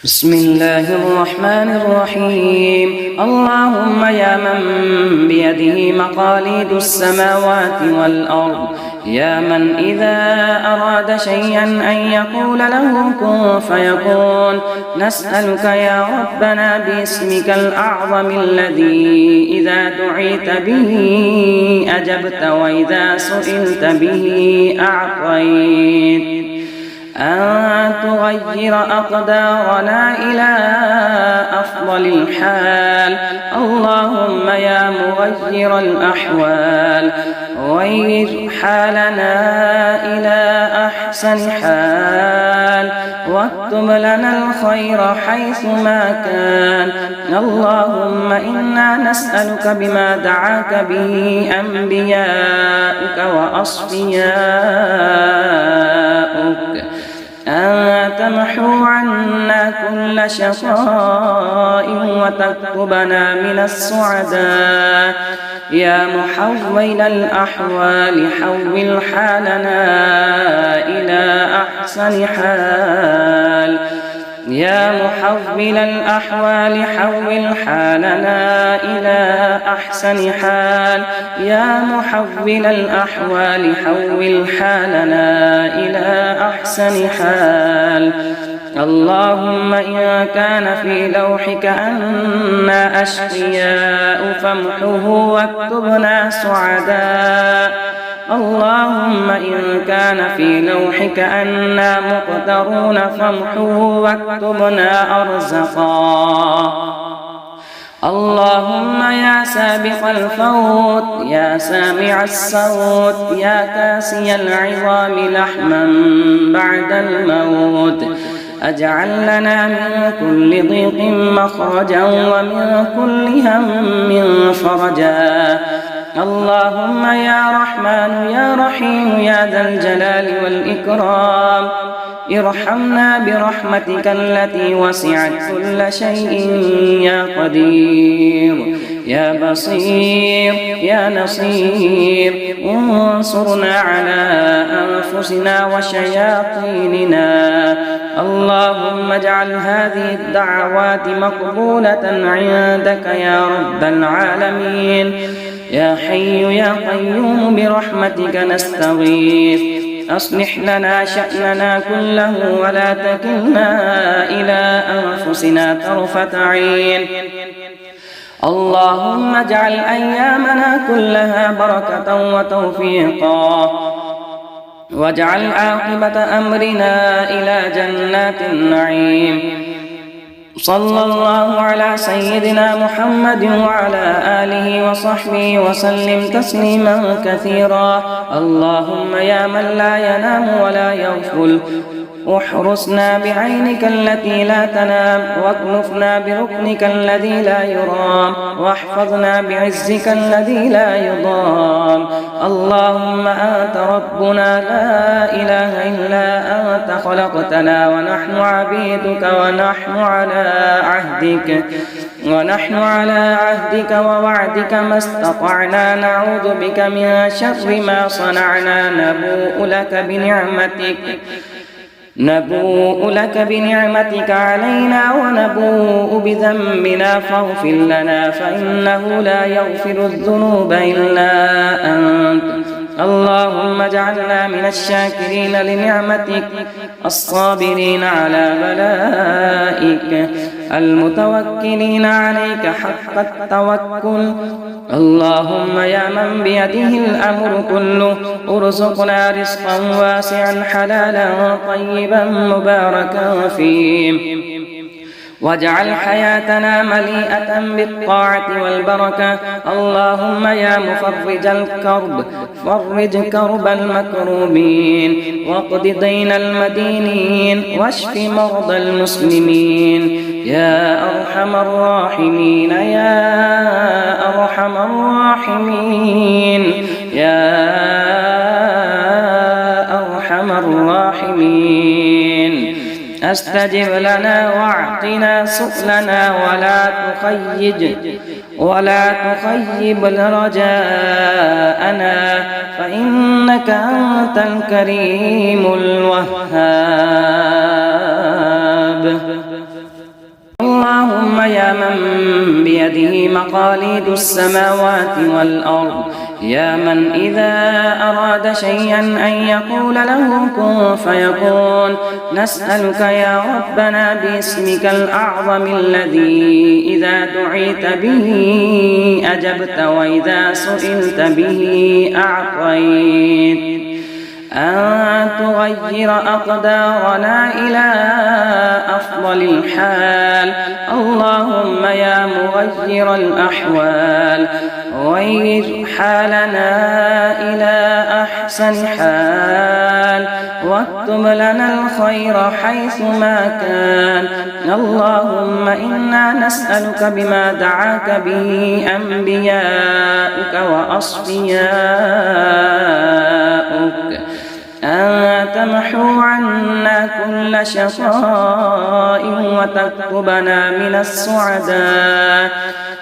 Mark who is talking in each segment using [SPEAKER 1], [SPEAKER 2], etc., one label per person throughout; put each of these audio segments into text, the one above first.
[SPEAKER 1] بسم الله الرحمن الرحيم. اللهم يا من بيده مقاليد السماوات والأرض، يا من إذا أراد شيئا أن يقول له كن فيكون، نسألك يا ربنا باسمك الأعظم الذي إذا دعيت به أجبت وإذا سئلت به أعطيت، أن تغير أقدارنا إلى أفضل الحال. اللهم يا مغير الأحوال غير حالنا إلى أحسن حال، واكتب لنا الخير حيث ما كان. اللهم إنا نسألك بما دعاك به أنبياؤك وأصفياؤك أن تمحو عنا كل شقاء وتكتبنا من السعداء. يا محول الأحوال حول حالنا إلى أحسن حال، يا محول الأحوال حول حالنا إلى أحسن حال، يا محول الأحوال حول حالنا إلى أحسن حال. اللهم إن كان في لوحك أننا أشقياء فامحه واكتبنا سعداء. اللهم إن كان في لوحك أننا مقدرون فامحه واكتبنا أرزقا. اللهم يا سابق الفوت، يا سامع الصوت، يا كاسي العظام لحما بعد الموت، اجعل لنا من كل ضيق مخرجا ومن كل هم فرجا. اللهم يا رحمن يا رحيم يا ذا الجلال والإكرام، ارحمنا برحمتك التي وسعت كل شيء يا قدير يا بصير يا نصير. انصرنا على أنفسنا وشياطيننا. اللهم اجعل هذه الدعوات مقبولة عندك يا رب العالمين. يا حي يا قيوم برحمتك نستغيث، أصلح لنا شأننا كله ولا تكلنا إلى أنفسنا طرفة عين. اللهم اجعل أيامنا كلها بركة وتوفيقا، واجعل عاقبة أمرنا إلى جنات النعيم. صلى الله على سيدنا محمد وعلى آله وصحبه وسلم تسليما كثيرا. اللهم يا من لا ينام ولا يغفل، احرسنا بعينك التي لا تنام، واكنفنا بركنك الذي لا يرام، واحفظنا بعزك الذي لا يضام. اللهم أنت ربنا لا إله إلا أنت، خلقتنا ونحن عبيدك ونحن على عهدك ووعدك ما استطعنا، نعوذ بك من شر ما صنعنا. نبوء لك بنعمتك علينا ونبوء بذنبنا فاغفر لنا، فإنه لا يغفر الذنوب إلا أنت. اللهم اجعلنا من الشاكرين لنعمتك، الصابرين على بلائك، المتوكلين عليك حق التوكل. اللهم يا من بيده الأمر كله، ارزقنا رزقا واسعا حلالا طيبا مباركا فيه، واجعل حياتنا مليئة بالطاعة والبركة. اللهم يا مفرج الكرب، فرج كرب المكروبين، واقض دين المدينين، واشف مرضى المسلمين. يا أرحم الراحمين يا أرحم الراحمين يا أرحم الراحمين. استجب لنا واعطنا سؤلنا ولا تخيب رجاءنا، فإنك أنت الكريم الوهاب. مقاليد السماوات والأرض، يا من إذا أراد شيئا أن يقول له كن فيكون. نسألك يا ربنا باسمك الأعظم الذي إذا دعيت به أجبت وإذا سئلت به أعطيت، أن تغير أقدارنا إلى أفضل الحال. اللهم يا مغير الأحوال غير حالنا إلى أحسن حال، واكتب لنا الخير حيث ما كان. اللهم إنا نسألك بما دعاك به أنبياؤك وأصفياؤك أن تمحو عنا كل شقاء وتكتبنا من السعداء.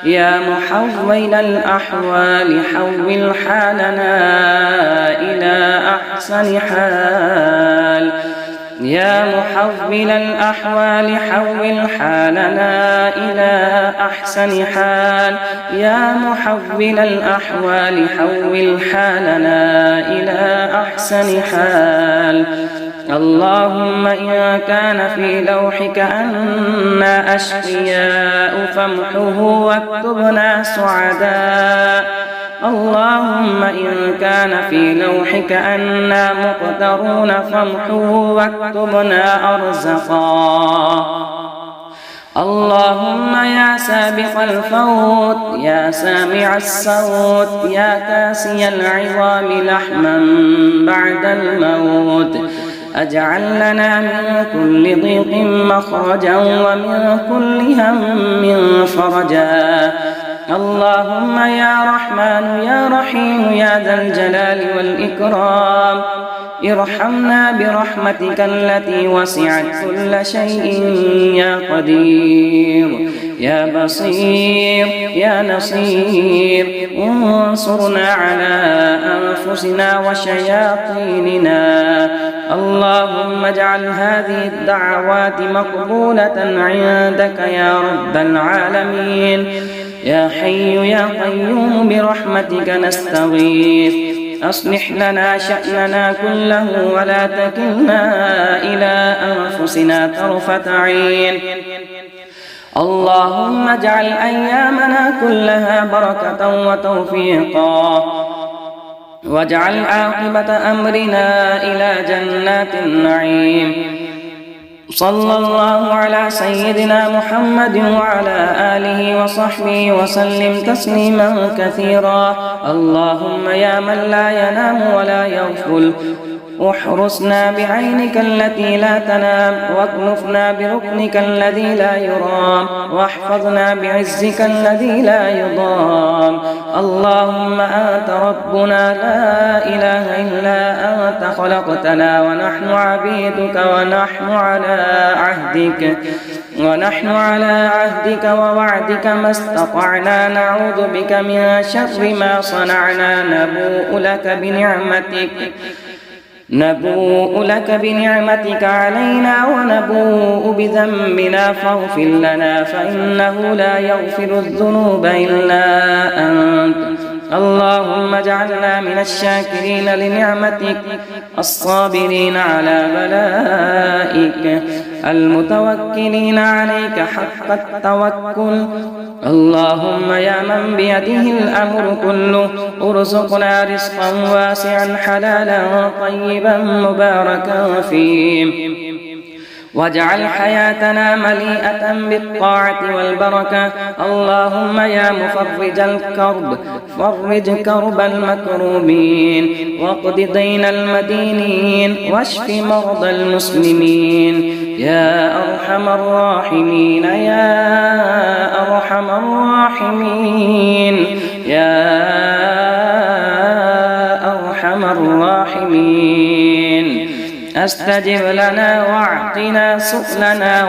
[SPEAKER 1] يا محول الأحوال حول حالنا إلى أحسن حال، يا محول الأحوال حول حالنا إلى أحسن حال، يا محول الأحوال حول حالنا إلى أحسن حال. اللهم إن كان في لوحك أنا أشقياء فامحه واكتبنا سعداء. اللهم إن كان في لوحك أنا مقدرون فامحه واكتبنا أرزقا. اللهم يا سابق الفوت يا سامع الصوت يا كاسي العظام لحما بعد الموت، أجعل لنا من كل ضيق مخرجا ومن كل هم فرجا. اللهم يا رحمن يا رحيم يا ذا الجلال والإكرام، ارحمنا برحمتك التي وسعت كل شيء يا قدير يا بصير يا نصير. انصرنا على أنفسنا وشياطيننا. اللهم اجعل هذه الدعوات مقبولة عندك يا رب العالمين. يا حي يا قيوم برحمتك نستغيث، أصلح لنا شأننا كله ولا تكلنا إلى أنفسنا طرفة عين. اللهم اجعل أيامنا كلها بركة وتوفيقا، واجعل عاقبة أمرنا إلى جنات النعيم. صلى الله على سيدنا محمد وعلى آله وصحبه وسلم تسليما كثيرا. اللهم يا من لا ينام ولا يغفل، احرسنا بعينك التي لا تنام، واكنفنا بركنك الذي لا يرام، واحفظنا بعزك الذي لا يضام. اللهم أنت ربنا لا إله إلا أنت، خلقتنا ونحن عبيدك ونحن على عهدك ووعدك ما استطعنا، نعوذ بك من شر ما صنعنا. نبوء لك بنعمتك علينا ونبوء بذنبنا فاغفر لنا، فإنه لا يغفر الذنوب إلا أنت. اللهم اجعلنا من الشاكرين لنعمتك، الصابرين على بلائك، المتوكلين عليك حق التوكل. اللهم يا من بيده الأمر كله، ارزقنا رزقا واسعا حلالا طيبا مباركا فيه، واجعل حياتنا مليئة بالطاعة والبركة. اللهم يا مفرج الكرب، فرج كرب المكروبين، واقض دين المدينين، واشف مرضى المسلمين. يا أرحم الراحمين يا أرحم الراحمين يا أرحم الراحمين. استجب لنا واعطنا سؤلنا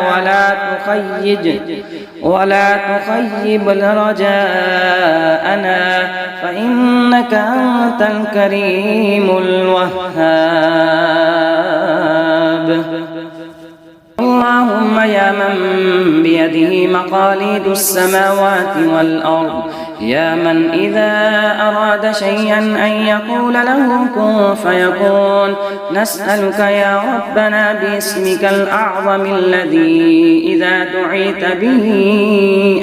[SPEAKER 1] ولا تخيب رجاءنا، فإنك أنت الكريم الوهاب. اللهم يا من بيده مقاليد السماوات والأرض، يا من إذا أراد شيئا أن يقول له كن فيكون. نسألك يا ربنا باسمك الأعظم الذي إذا دعيت به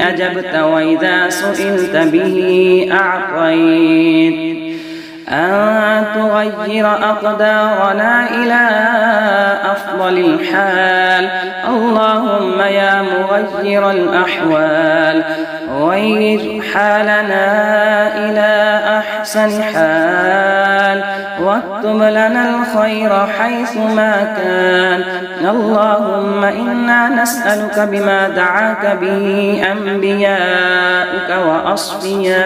[SPEAKER 1] أجبت وإذا سئلت به أعطيت، أن تغير أقدارنا إلى أفضل الحال. اللهم يا مغير الأحوال غير حالنا إلى أحسن حال، واكتب لنا الخير حيثما كان. اللهم إنا نسألك بما دعاك به أنبياؤك وأصفياؤك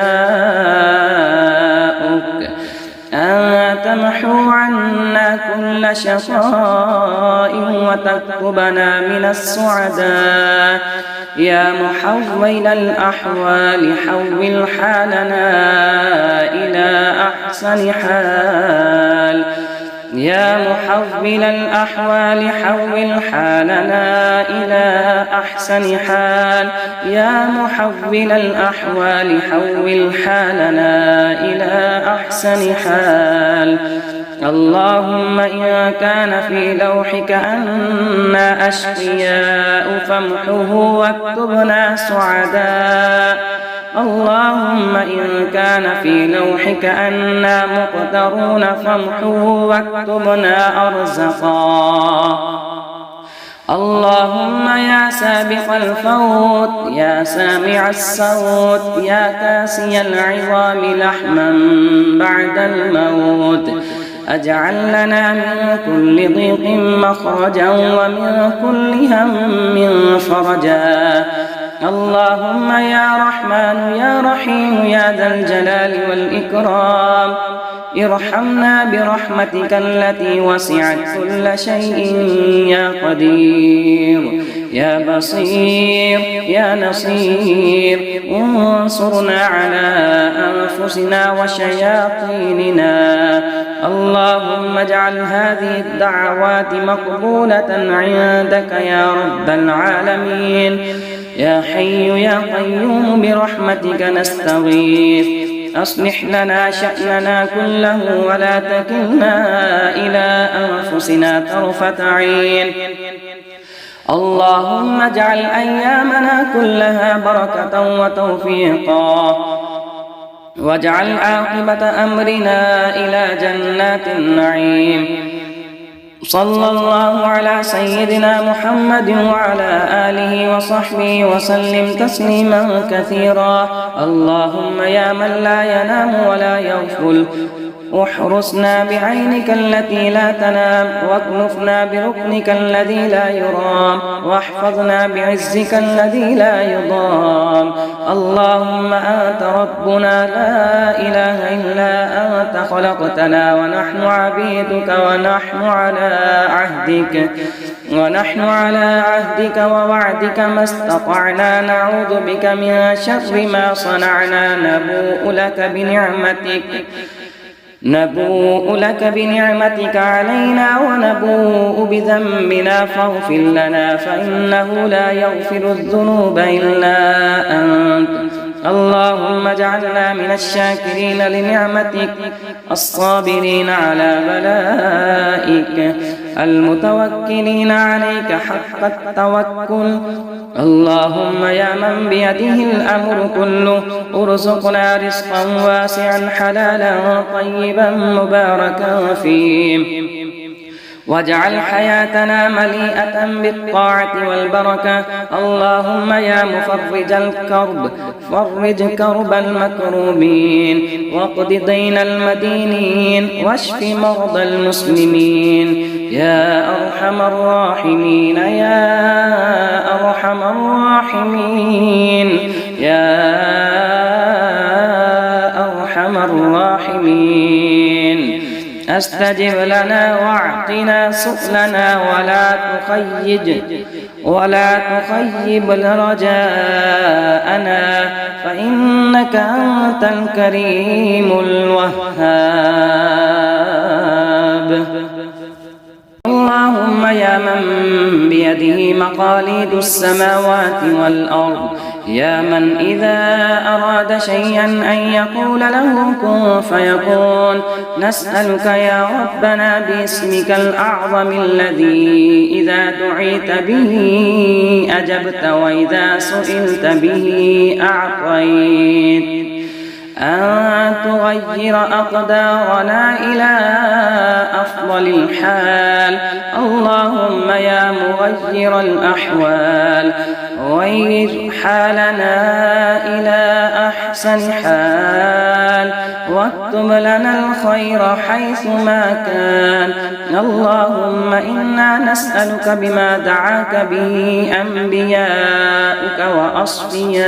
[SPEAKER 1] أن تمحو عنا كل شقاء وتكتبنا من السعداء. يا محول الأحوال حول حالنا إلى أحسن حال، يا محول الأحوال حول حالنا إلى أحسن حال، يا محول الأحوال حول حالنا إلى أحسن حال. اللهم إن كان في لوحك أنا أشقياء فامحه واكتبنا سعداء. اللهم إن كان في لوحك أنا مقدرون فامحه واكتبنا أرزقا. اللهم يا سابق الفوت يا سامع الصوت يا كاسي العظام لحما بعد الموت، أجعل لنا من كل ضيق مخرجا ومن كل هم فرجا. اللهم يا رحمن يا رحيم يا ذا الجلال والإكرام، ارحمنا برحمتك التي وسعت كل شيء يا قدير يا بصير يا نصير. انصرنا على أنفسنا وشياطيننا. اللهم اجعل هذه الدعوات مقبولة عندك يا رب العالمين. يا حي يا قيوم برحمتك نستغيث، أصلح لنا شأننا كله ولا تكلنا إلى أنفسنا طرفة عين. اللهم اجعل أيامنا كلها بركة وتوفيقا، واجعل عاقبة أمرنا إلى جنات النعيم. صلى الله على سيدنا محمد وعلى آله وصحبه وسلم تسليما كثيرا. اللهم يا من لا ينام ولا يغفل، احرسنا بعينك التي لا تنام، واكنفنا بركنك الذي لا يرام، واحفظنا بعزك الذي لا يضام. اللهم أنت ربنا لا إله إلا أنت، خلقتنا ونحن عبيدك ونحن على عهدك ووعدك ما استطعنا، نعوذ بك من شر ما صنعنا، نبوء لك بنعمتك علينا ونبوء بذنبنا فاغفر لنا، فإنه لا يغفر الذنوب إلا أنت. اللهم اجعلنا من الشاكرين لنعمتك، الصابرين على بلائك، المتوكلين عليك حق التوكل. اللهم يا من بيده الأمر كله، ارزقنا رزقا واسعا حلالا طيبا مباركا فيه، واجعل حياتنا مليئة بالطاعة والبركة. اللهم يا مفرج الكرب، فرج كرب المكروبين، واقض دين المدينين، واشف مرضى المسلمين. يا أرحم الراحمين يا أرحم الراحمين يا أرحم الراحمين. استجب لنا واعطنا سؤلنا ولا تخيب رجاءنا، فإنك أنت الكريم الوهاب. اللهم يا من بيده مقاليد السماوات والأرض، يا من إذا أراد شيئا أن يقول له كن فيكون. نسألك يا ربنا باسمك الأعظم الذي إذا دعيت به أجبت وإذا سئلت به أعطيت، أن تغير أقدارنا إلى أفضل الحال. اللهم يا مغير الأحوال غير حالنا إلى أحسن حال، واكتب لنا الخير حيث ما كان. اللهم إنا نسألك بما دعاك به أنبياؤك وأصفياؤك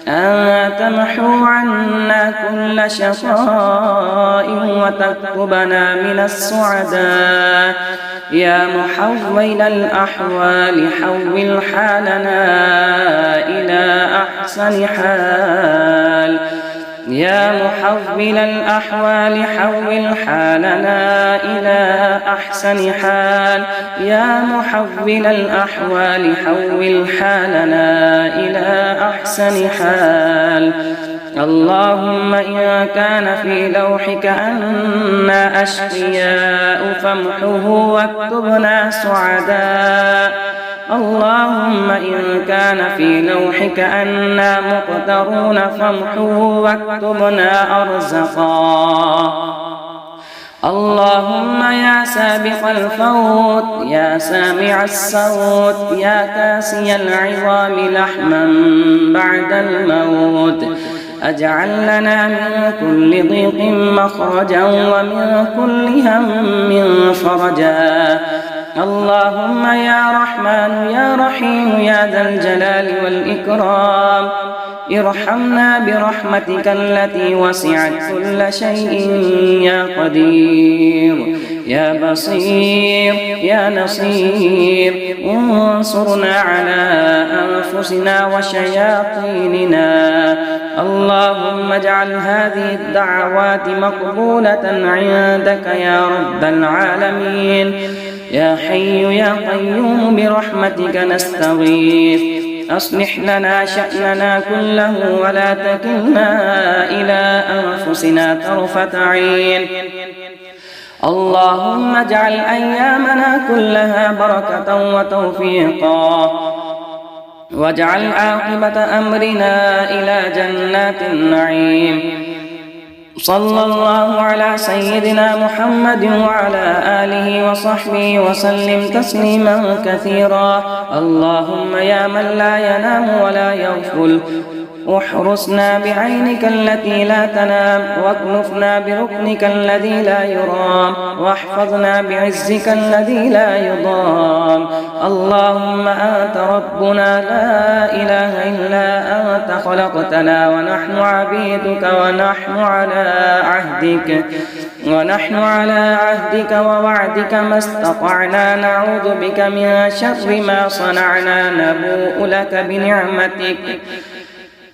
[SPEAKER 1] أن تمحو عنا كل شقاء وتكتبنا من السعداء. يا محول الأحوال حول حالنا إلى أحسن حال، يا محول الأحوال حول حالنا إلى أحسن حال، يا محول الأحوال حول حالنا إلى أحسن حال. اللهم إن كان في لوحك أنا أشقياء فامحه واكتبنا سعداء. اللهم إن كان في لوحك أنا مقترون فامحه واكتبنا أرزقا. اللهم يا سابق الفوت يا سامع الصوت يا كاسي العظام لحما بعد الموت، أجعل لنا من كل ضيق مخرجا ومن كل هم فرجا. اللهم يا رحمن يا رحيم يا ذا الجلال والإكرام، ارحمنا برحمتك التي وسعت كل شيء يا قدير يا بصير يا نصير. انصرنا على أنفسنا وشياطيننا. اللهم اجعل هذه الدعوات مقبولة عندك يا رب العالمين. يا حي يا قيوم برحمتك نستغيث، أصلح لنا شأننا كله ولا تكلنا إلى أنفسنا طرفة عين. اللهم اجعل أيامنا كلها بركة وتوفيقا، واجعل عاقبة أمرنا إلى جنات النعيم. صلى الله على سيدنا محمد وعلى آله وصحبه وسلم تسليما كثيرا. اللهم يا من لا ينام ولا يغفل، احرسنا بعينك التي لا تنام، واكنفنا بركنك الذي لا يرام، واحفظنا بعزك الذي لا يضام. اللهم أنت ربنا لا إله إلا أنت، خلقتنا ونحن عبيدك ونحن على عهدك ووعدك ما استطعنا، نعوذ بك من شر ما صنعنا.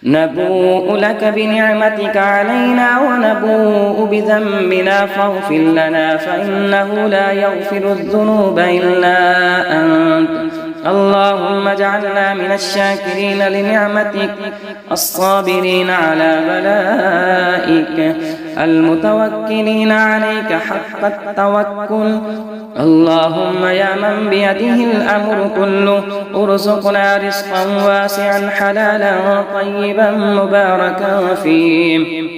[SPEAKER 1] نبوء لك بنعمتك علينا ونبوء بذنبنا فاغفر لنا، فإنه لا يغفر الذنوب إلا أنت. اللهم اجعلنا من الشاكرين لنعمتك، الصابرين على بلائك، المتوكلين عليك حق التوكل. اللهم يا من بيده الأمر كله، ارزقنا رزقا واسعا حلالا طيبا مباركا فيه،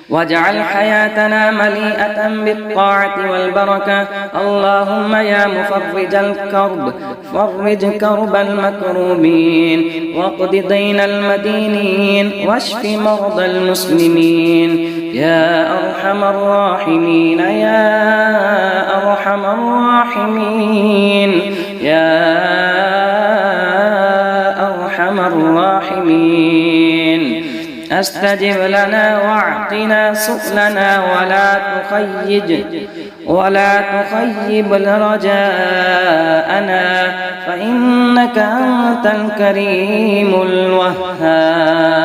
[SPEAKER 1] واجعل حياتنا مليئة بالطاعة والبركة. اللهم يا مفرج الكرب، فرج كرب المكروبين، واقض دين المدينين، واشف مرضى المسلمين. يا أرحم الراحمين يا أرحم الراحمين يا أرحم الراحمين. استجب لنا واعطنا سؤلنا ولا تخيب رجاءنا، فإنك أنت الكريم الوهاب.